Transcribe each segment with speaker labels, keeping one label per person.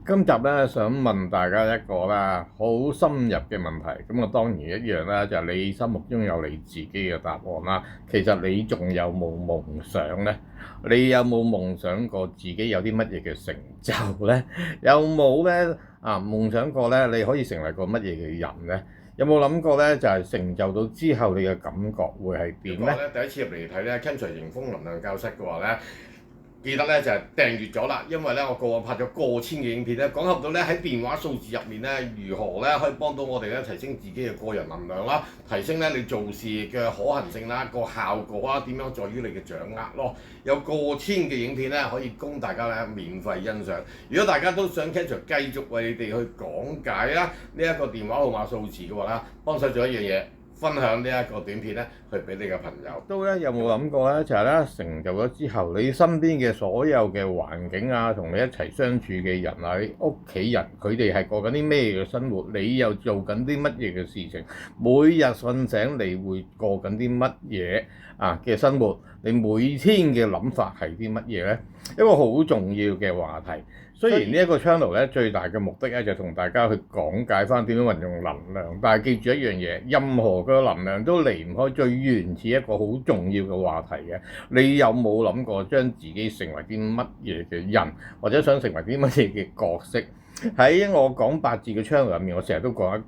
Speaker 1: 今集咧想問大家一個啦好深入嘅問題，咁啊當然一樣啦，就係你心目中有你自己嘅答案啦。其實你仲有冇夢想呢？你有冇夢想過自己有啲乜嘢嘅成就呢？有冇呢？夢想過呢？你可以成為個乜嘢嘅人呢？有冇諗過呢？就係成就到之後你嘅感覺會係點呢？第一次入嚟睇呢 Ken Sir 迎風能量教室嘅話呢，記得咧就係訂閱咗啦，因為咧我過往拍咗過千嘅影片咧，講合到咧喺電話數字入面咧，如何咧可以幫到我哋咧提升自己嘅個人能量啦，提升咧你做事嘅可行性啦，個效果啊點樣在於你嘅掌握咯。有過千嘅影片咧可以供大家咧免費欣賞。如果大家都想 Ken Sir 繼續為你哋去講解啦呢一個電話號碼數字嘅話啦，幫手做一樣嘢。分享呢一個短片咧，去俾你嘅朋友。都咧有冇諗過咧？就係咧成就咗之後，你身邊嘅所有嘅環境啊，同你一齊相處嘅人啊，你屋企人佢哋係過緊啲咩嘅生活？你又做緊啲乜嘢嘅事情？每日瞓醒你會過緊啲乜嘢嘅生活？你每天嘅諗法係啲乜嘢咧？一個好重要嘅話題。雖然呢一個 channel 咧最大嘅目的咧就同大家去講解翻點樣運用能量，但係記住一樣嘢，任何嘅能量都離唔開最原始一個好重要嘅話題嘅。你有冇諗過將自己成為啲乜嘢嘅人，或者想成為啲乜嘢嘅角色？喺我講八字嘅 channel 入面，我成日都講一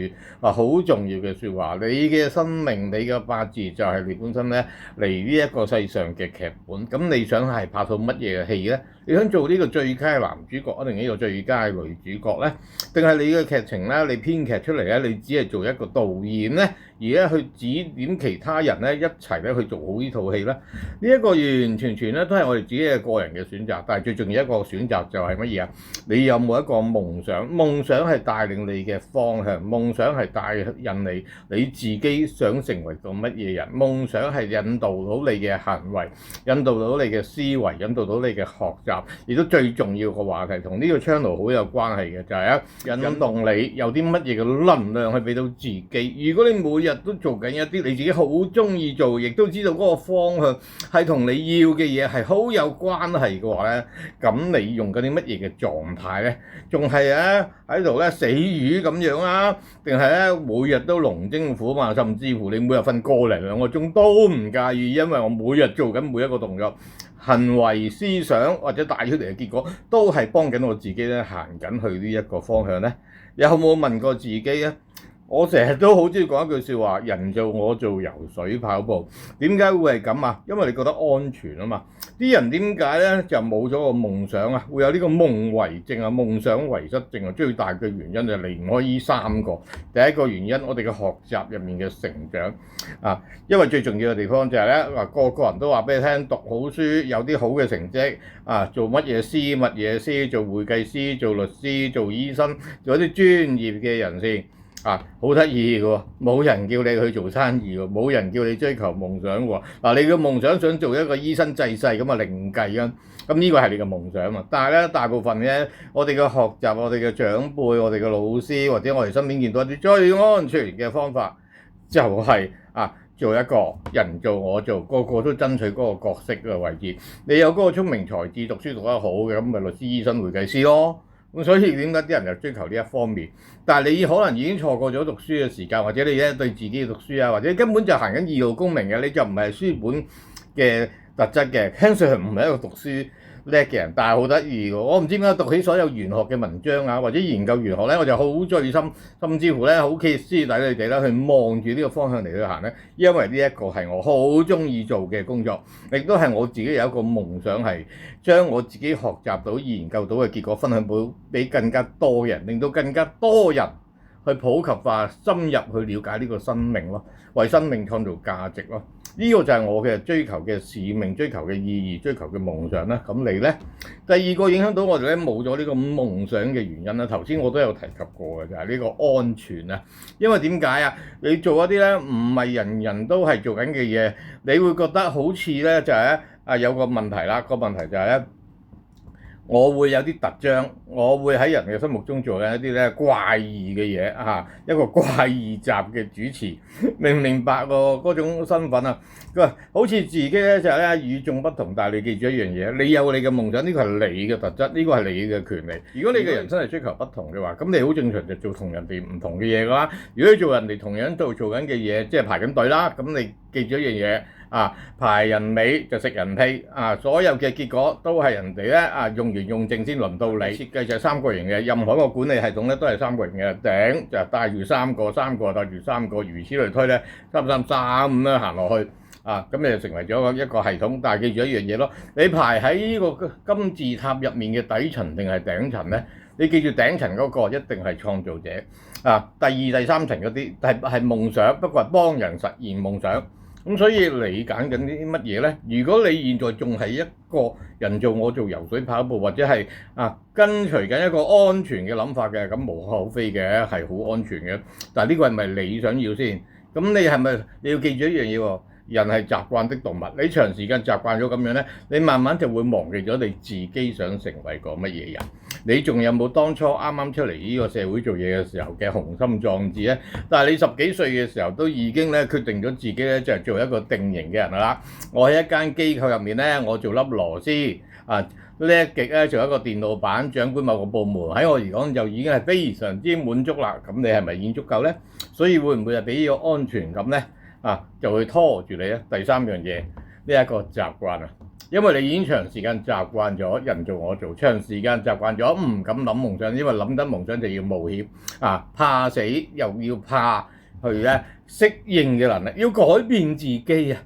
Speaker 1: 句好重要嘅説話：你嘅生命，你嘅八字就係你本身咧嚟呢一個世上嘅劇本。咁你想係拍套乜嘢嘅戲咧？你想做呢個最佳男主角，定呢個最佳女主角咧？定係你嘅劇情咧？你編劇出嚟咧？你只係做一個導演咧，而咧去指點其他人咧一齊咧去做好呢套戲咧？呢一個完完全全咧都係我哋自己嘅個人嘅選擇。但係最重要一個選擇就係乜嘢啊？你有冇一個夢想？夢想係帶領你嘅方向，夢想係帶引你自己想成為個乜嘢人？夢想係引導到你嘅行為，引導到你嘅思維，引導到你嘅學習。亦都最重要嘅話題，同呢個 channel 好有關係嘅就係引動你有啲乜嘢嘅能量去俾到自己。如果你每日都做緊一啲你自己好中意做，亦都知道嗰個方向係同你要嘅嘢係好有關係嘅話咧，咁你用緊啲乜嘢嘅狀態咧？仲係喺度咧死魚咁樣啊？定係咧每日都龍精虎猛，甚至乎你每日瞓個零兩個鐘都唔介意，因為我每日做緊每一個動作。行為思想或者帶出嚟嘅結果，都係幫緊我自己咧行緊去呢一個方向咧。有冇問過自己咧？我成日都好中意講一句説話：人做我做，游水跑步。點解會係咁啊？因為你覺得安全啊嘛。啲人點解咧就冇咗個夢想啊？會有呢個夢遺症啊、夢想遺失症啊。最大嘅原因就離唔開呢三個。第一個原因，我哋嘅學習入面嘅成長因為最重要嘅地方就係咧，個個人都話俾你聽，讀好書有啲好嘅成績做乜嘢師、乜嘢師，做會計師、做律師、做醫生，做一啲專業嘅人先。好得意嘅喎，冇人叫你去做生意喎，冇人叫你追求夢想喎。你嘅夢想想做一個醫生濟世咁啊，另計啊。咁呢個係你嘅夢想啊。但係咧，大部分咧，我哋嘅學習、我哋嘅長輩、我哋嘅老師或者我哋身邊見到一啲最安全嘅方法，就係做一個人做我做，個個都爭取嗰個角色嘅位置。你有嗰個聰明才智、讀書讀得好嘅，咁咪律師、醫生、會計師咯。咁所以點解啲人就追求呢一方面？但係你可能已經錯過咗讀書嘅時間，或者你咧對自己嘅讀書或者根本就行緊二路公民嘅，你就唔係書本嘅特質嘅。Ken Sir唔係一個讀書叻嘅人，但係好得意喎！我唔知點解讀起所有玄學嘅文章或者研究玄學咧，我就好醉心，甚至乎咧好歇斯底里地去望住呢個方向嚟去行咧，因為呢一個係我好中意做嘅工作，亦都係我自己有一個夢想，係將我自己學習到、研究到嘅結果分享俾更加多人，令到更加多人去普及化、深入去了解呢個生命咯，為生命創造價值咯。呢個就係我嘅追求嘅使命、追求嘅意義、追求嘅夢想啦。咁你呢？第二個影響到我哋咧冇咗呢個夢想嘅原因啦，頭先我都有提及過嘅，就係呢個安全啊。因為點解啊？你做一啲咧唔係人人都係做緊嘅嘢，你會覺得好似咧就係有個問題啦。個問題就係咧，我會有啲特張，我會喺人嘅心目中做緊一啲咧怪異嘅嘢嚇，一個怪異集嘅主持，明唔明白嗰種身份啊？佢話好似自己咧就係咧與眾不同，但係你記住一樣嘢，你有你嘅夢想，呢個係你嘅特質，呢個係你嘅權利。如果你嘅人生係追求不同嘅話，咁你好正常就做同人哋唔同嘅嘢㗎啦。如果你做人哋同樣做緊嘅嘢，即係排緊隊啦，咁你記住一樣嘢。排人尾就食人屁所有嘅結果都係人哋咧用完用剩先輪到你。設計就係三角形嘅，任何一個管理系統咧都係三角形嘅，頂就帶住三個帶住三個，如此類推咧，3、3、3咁樣行落去咁你就成為咗一個系統。但係記住一樣嘢咯，你排喺呢個金字塔入面嘅底層定係頂層咧？你記住頂層嗰個一定係創造者第二、第三層嗰啲係夢想，不過係幫人實現夢想。咁所以你揀緊啲乜嘢咧？如果你現在仲係一個人做我做游水跑步，或者係跟隨緊一個安全嘅諗法嘅，咁無可厚非嘅，係好安全嘅。但係呢個係咪你想要先？咁你係咪你要記住一樣嘢喎？人係習慣的動物，你長時間習慣咗咁樣咧，你慢慢就會忘記咗你自己想成為個乜嘢人。你仲有冇當初啱啱出嚟呢個社會做嘢嘅時候嘅雄心壯志咧？但係你10幾歲嘅時候都已經咧決定咗自己咧就係做一個定型嘅人啦。我喺一間機構入面咧，我做粒螺絲叻極咧做一個電腦板，掌管某個部門，喺我嚟講就已經係非常之滿足啦。咁你係咪已經足夠咧？所以會唔會係俾呢個安全感咧？就會拖住你咧。第三樣嘢，呢一個習慣因為你已經長時間習慣咗人做我做，長時間習慣咗唔敢諗夢想，因為諗得夢想就要冒險怕死又要怕去咧適應嘅能力，要改變自己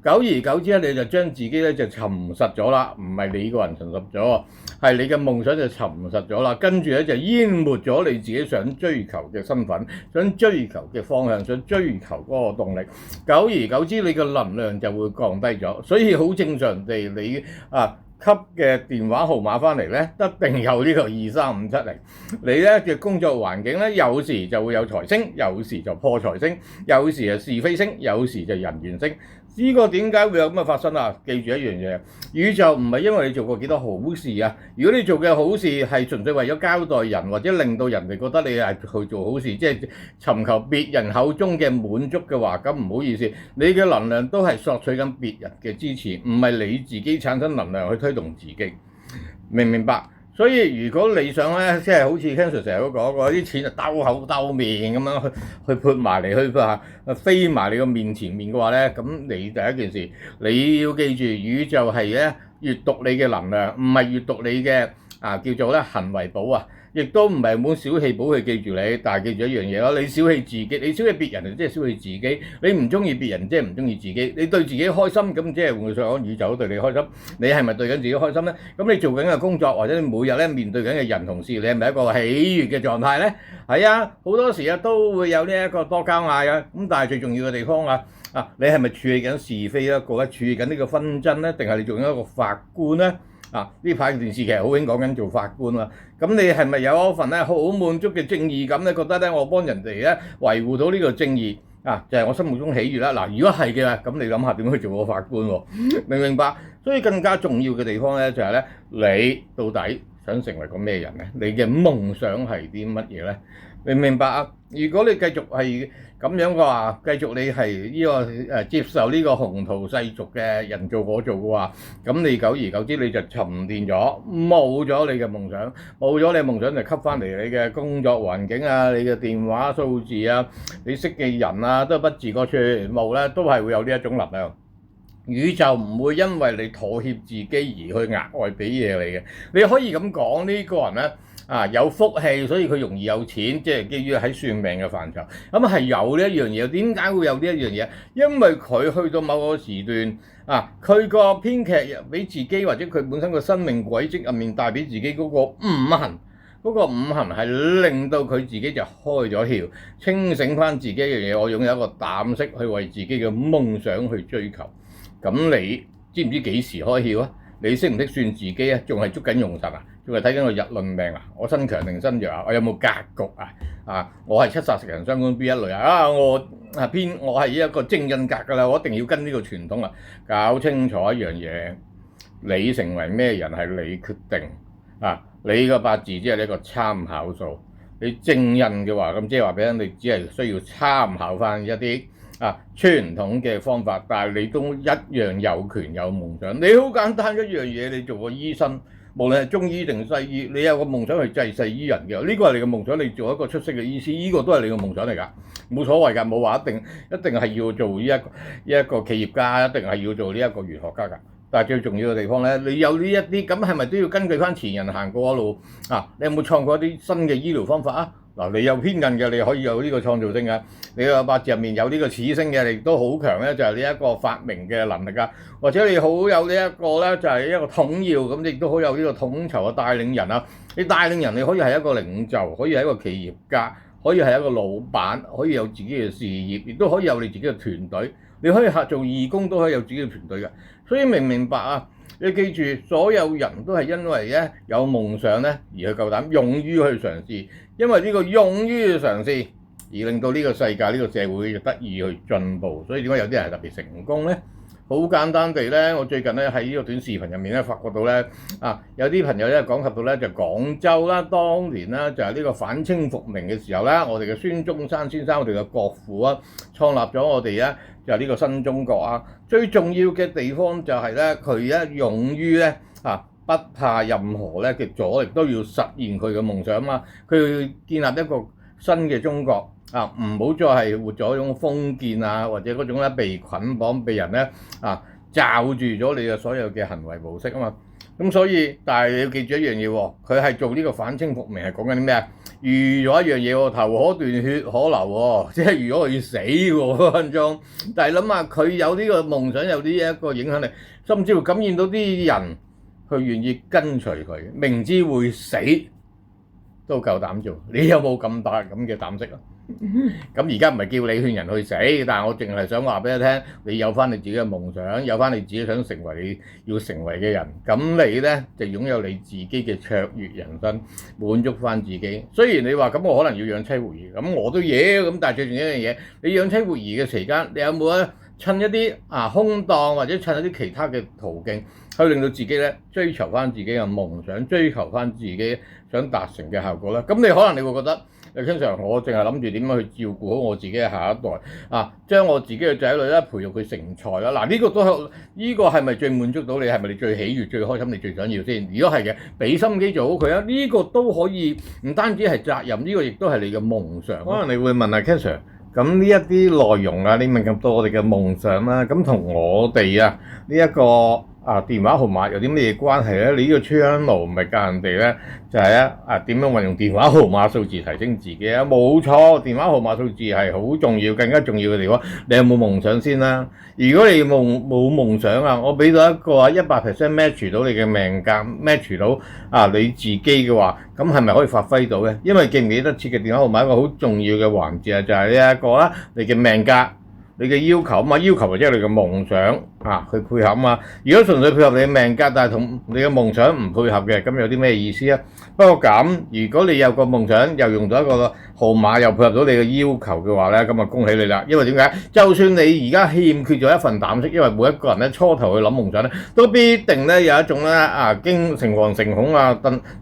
Speaker 1: 久而久之咧，你就將自己咧就沉實咗啦，唔係你個人沉實咗，係你嘅夢想就沉實咗啦。跟住咧就淹沒咗你自己想追求嘅身份、想追求嘅方向、想追求嗰個動力。久而久之，你嘅能量就會降低咗，所以好正常地你吸嘅電話號碼翻嚟咧，一定有呢個23570。你咧嘅工作環境咧，有時就會有財星，有時就破財星，有時是非星，有時就人緣星。呢個點解會有咁嘅發生啊？記住一樣嘢，宇宙唔係因為你做過幾多好事啊。如果你做嘅好事係純粹為咗交代人，或者令到人哋覺得你係去做好事，即係尋求別人口中嘅滿足嘅話，咁唔好意思，你嘅能量都係索取緊別人嘅支持，唔係你自己產生能量去推動自己，明唔明白？所以如果你想咧，即係好似 Ken Sir 成日都講過，啲錢就兜口兜面咁樣去潑埋嚟，去飛埋你個面前面嘅話咧，咁你第一件事你要記住，宇宙係咧閲讀你嘅能量，唔係閲讀你嘅叫做咧行為簿亦都唔係滿小氣簿去記住你，但係記住一樣嘢咯，你小氣自己，你小氣別人就即係小氣自己，你唔中意別人即係唔中意自己，你對自己開心咁即係換句説話講，宇宙都對你開心，你係咪對緊自己開心咧？咁你做緊嘅工作或者你每日咧面對緊嘅人同事，你係咪一個喜悅嘅狀態咧？係好多時都會有呢一個多交嗌咁但係最重要嘅地方你係咪處理緊是非咧？處理緊呢個紛爭咧？定係你做緊一個法官咧？呢排電視劇好興講緊做法官啦，咁你係咪有一份咧好滿足嘅正義感咧？覺得咧我幫人哋咧維護到呢個正義就係我心目中喜悅啦。如果係嘅，咁你諗下點樣去做個法官喎？明唔明白？所以更加重要嘅地方咧就係咧，你到底想成為個咩人咧？你嘅夢想係啲乜嘢咧？明唔明白？如果你繼續係咁樣嘅話，繼續你係呢個接受呢個鴻圖世俗嘅人做我做嘅話，咁你久而久之你就沉澱咗，冇咗你嘅夢想，冇咗你嘅夢想就吸翻嚟你嘅工作環境你嘅電話數字你識嘅人都不自覺全部咧都係會有呢一種能量。宇宙唔會因為你妥協自己而去額外俾嘢你嘅。你可以咁講，呢個人咧有福氣，所以佢容易有錢，即係基於喺算命嘅範疇。咁係有呢一樣嘢，點解會有呢一樣嘢？因為佢去到某個時段佢個編劇俾自己或者佢本身個生命軌跡入面帶俾自己嗰個五行。嗰個五行係令到佢自己就開咗竅，清醒翻自己一樣嘢，我擁有一個膽識去為自己嘅夢想去追求。咁你知唔知幾時開竅啊？你識唔識算自己啊？仲係捉緊用神仲係睇緊個日論命我身強定身弱我有冇格局我係七煞食神傷官邊一類我係一個正印格㗎啦，我一定要跟呢個傳統搞清楚一樣嘢。你成為咩人係你決定啊！你個八字只係一個參考數。你正印嘅話，咁即係話俾人哋只係需要參考翻一啲傳統嘅方法，但係你都一樣有權有夢想。你好簡單一樣嘢，你做個醫生，無論係中醫定西醫，你有個夢想去濟世醫人嘅，呢個係你嘅夢想。你做一個出色嘅醫師，呢個都係你嘅夢想嚟㗎，冇所謂㗎，冇話一定係要做呢一個企業家，一定係要做呢一個玄學家㗎。但係最重要嘅地方咧，你有呢一啲，咁係咪都要根據翻前人行過嘅路啊？你有冇創過一啲新嘅醫療方法啊？嗱，你有偏印嘅，你可以有呢個創造性嘅；你個八字入面有呢個始星嘅，你都好強咧，就係呢一個發明嘅能力啊。或者你好有呢一個咧，就係一個統要，咁亦都好有呢個統籌嘅帶領人啊。你帶領人，你可以係一個領袖，可以係一個企業家，可以係一個老闆，可以有自己嘅事業，亦都可以有你自己嘅團隊。你可以做義工，都可以有自己嘅團隊嘅。所以明唔明白啊？你記住，所有人都係因為咧有夢想咧而去夠膽勇於去嘗試，因為呢個勇於去嘗試而令到呢個世界、呢個社會得以去進步。所以點解有啲人係特別成功咧？好簡單地咧，我最近咧喺呢個短視頻入面咧發覺到咧有啲朋友咧講及到咧就廣州啦，當年啦就係呢個反清復明嘅時候咧，我哋嘅孫中山先生，我哋嘅國父啊，創立咗我哋咧就係呢個新中國啊。最重要嘅地方就係咧佢咧勇於咧不怕任何咧嘅阻力都要實現佢嘅夢想啊嘛。佢要建立一個新嘅中國。唔好再係活咗一種封建或者嗰種咧被捆綁、被人咧罩住咗你嘅所有嘅行為模式啊嘛。咁所以，但係你要記住一樣嘢喎，佢係做呢個反清復明係講緊啲咩啊？預咗一樣嘢喎，頭可斷血可流喎，即係預咗佢要死喎嗰分鐘。但係諗下佢有呢個夢想，有呢一個影響力，甚至乎感染到啲人去願意跟隨佢，明知會死都夠膽做。你有冇咁大咁嘅膽識啊？咁而家唔係叫你勸人去死，但係我淨係想話俾你聽，你有翻你自己嘅夢想，有翻你自己想成為你要成為嘅人，咁你咧就擁有你自己嘅卓越人生，滿足翻自己。雖然你話咁，我可能要養妻活兒，咁我都要咁，但係最重要一樣嘢，你養妻活兒嘅期間，你有冇趁一啲空檔或者趁一啲其他嘅途徑，去令到自己咧追求翻自己嘅夢想，追求翻自己想達成嘅效果咧？咁你可能你會覺得，經常我淨係諗住點樣去照顧好我自己嘅下一代將我自己嘅仔女咧培育佢成才啦。嗱，呢個都係呢個係咪最滿足到你？係咪你最喜悅、最開心、你最想要先？如果係嘅，俾心機做好佢啊！呢個都可以，唔單止係責任，呢個亦都係你嘅夢想。可能你會問Ken Sir，咁呢一啲內容你問咁多我哋嘅夢想啦，咁同我哋呢一個電話號碼有啲咩關係咧？你呢個 channel 唔係教人哋咧，就係點樣運用電話號碼數字提升自己啊？冇錯，電話號碼數字係好重要，更加重要嘅地方，你有冇夢想先啦？如果你冇夢想我俾到一個100% match 到你嘅命格 match 到你自己嘅話，咁係咪可以發揮到咧？因為記唔記得設計電話號碼一個好重要嘅環節就係呢一個啦，你嘅命格。你嘅要求要求即係你嘅夢想去配合如果純粹配合你嘅命格，但係同你嘅夢想唔配合嘅，咁有啲咩意思啊？不過咁，如果你有個夢想，又用到一個號碼，又配合到你嘅要求嘅話咧，咁啊恭喜你啦！因為點解？就算你而家欠缺咗一份膽識，因為每一個人咧初頭去諗夢想咧，都必定咧有一種咧驚誠惶誠恐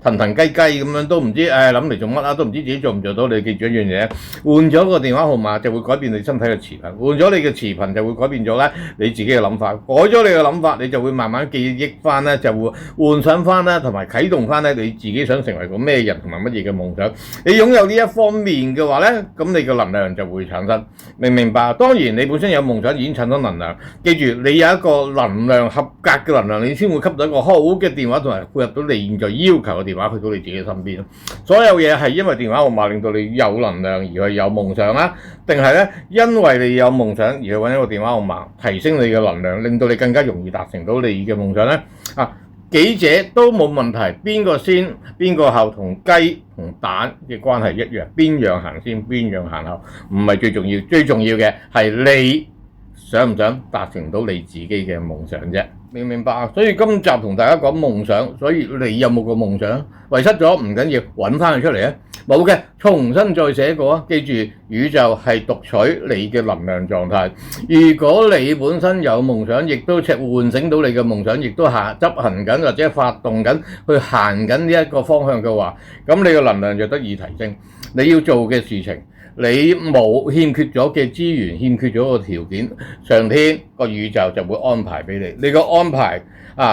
Speaker 1: 騰騰雞雞咁樣，都唔知諗嚟做乜都唔知自己做唔做到。你記住一樣嘢，換咗個電話號碼就會改變你身體嘅磁頻，換咗你嘅磁頻就會改變咗咧你自己嘅諗法，改咗你嘅諗法，你就會慢慢記憶翻咧，就會幻想翻咧，同埋啟動翻咧你自己想成為個咩人同埋乜嘢嘅夢想。你擁有呢一方面嘅話咧，咁你嘅能量就會產生，明唔明白？當然你本身有夢想已經產生能量，記住你有一個能量合格嘅能量，你先會吸到一個好嘅電話，同埋配合到你現在要求嘅電話去到你自己身邊。所有嘢係因為電話號碼令到你有能量而去有夢想啊，定係咧因為你有夢想而去揾一個電話號碼提升你嘅能量，令到你更加容易達成到你嘅夢想咧？幾者都冇問題，邊個先邊個後同雞同蛋嘅關係一樣，邊樣行先邊樣行後唔係最重要，最重要嘅係你想唔想達成到你自己嘅夢想啫？明唔明白啊？所以今集同大家講夢想，所以你有冇個夢想？遺失咗唔緊要，揾翻佢出嚟啊！冇嘅，重新再寫過啊！記住，宇宙係讀取你嘅能量狀態。如果你本身有夢想，亦都喚醒到你嘅夢想，亦都執行緊或者發動緊去行緊呢一個方向嘅話，咁你嘅能量就得以提升。你要做嘅事情，你冇欠缺咗嘅資源，欠缺咗個條件，上天個宇宙就會安排俾你。你個安排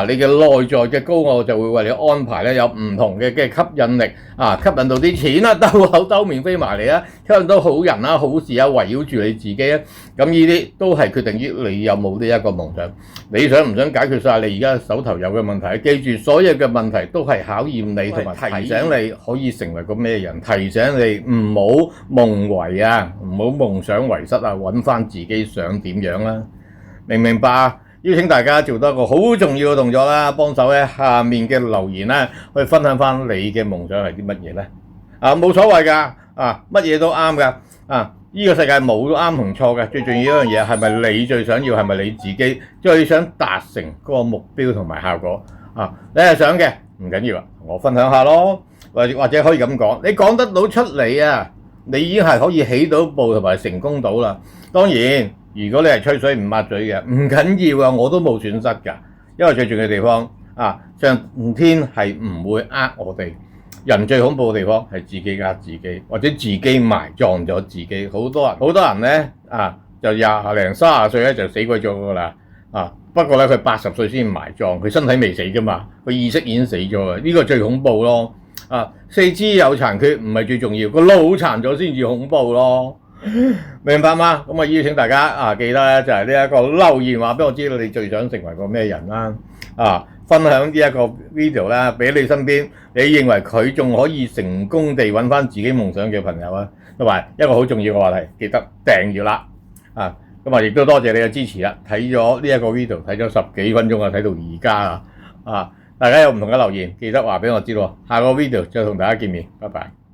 Speaker 1: 你嘅內在嘅高我就會為你安排咧，有唔同嘅吸引力吸引到啲錢啦，兜口兜面飛埋嚟啊，吸引到好人啦、好事啊，圍繞住你自己啊。咁呢啲都係決定於你有冇呢一個夢想。你想唔想解決晒你而家手頭有嘅問題？記住，所有嘅問題都係考驗你同埋提醒你可以成為個咩人，提醒你唔好夢遺啊，唔好夢想遺失啊，揾翻自己想點樣啦。明唔明白啊？邀請大家做多一個好重要嘅動作啦，幫手喺下面嘅留言咧，去分享翻你嘅夢想係啲乜嘢咧？冇所謂㗎，乜嘢都啱㗎，呢個世界冇啱同錯嘅，最重要一樣嘢係咪你最想要，係咪你自己最想達成嗰個目標同埋效果你係想嘅唔緊要啊，我分享下咯，或者可以咁講，你講得到出嚟啊，你已經係可以起到步同埋成功到啦。當然，如果你係吹水唔抹嘴嘅，唔緊要啊，我都冇損失㗎。因為最重要嘅地方上天係唔會我哋。人最恐怖嘅地方係自己自己，或者自己埋葬咗自己。好多人咧就20零30歲咧就死鬼咗㗎啦。不過咧佢80歲先埋葬，佢身體未死㗎嘛，佢意識已經死咗啊！呢個最恐怖咯。四肢有殘缺唔係最重要，個腦殘咗先至恐怖咯。明白嗎？咁邀請大家記得咧就係呢一個留言話俾我知道你最想成為個咩人啦。分享呢一個 video 啦，俾你身邊你認為佢仲可以成功地揾翻自己夢想嘅朋友啊，同埋一個好重要嘅話題，記得訂閱啦。咁亦都多謝你嘅支持啦。睇咗呢一個 video 睇咗10幾分鐘睇到而家大家有唔同嘅留言，記得話俾我知道。下個 video 再同大家見面，拜拜。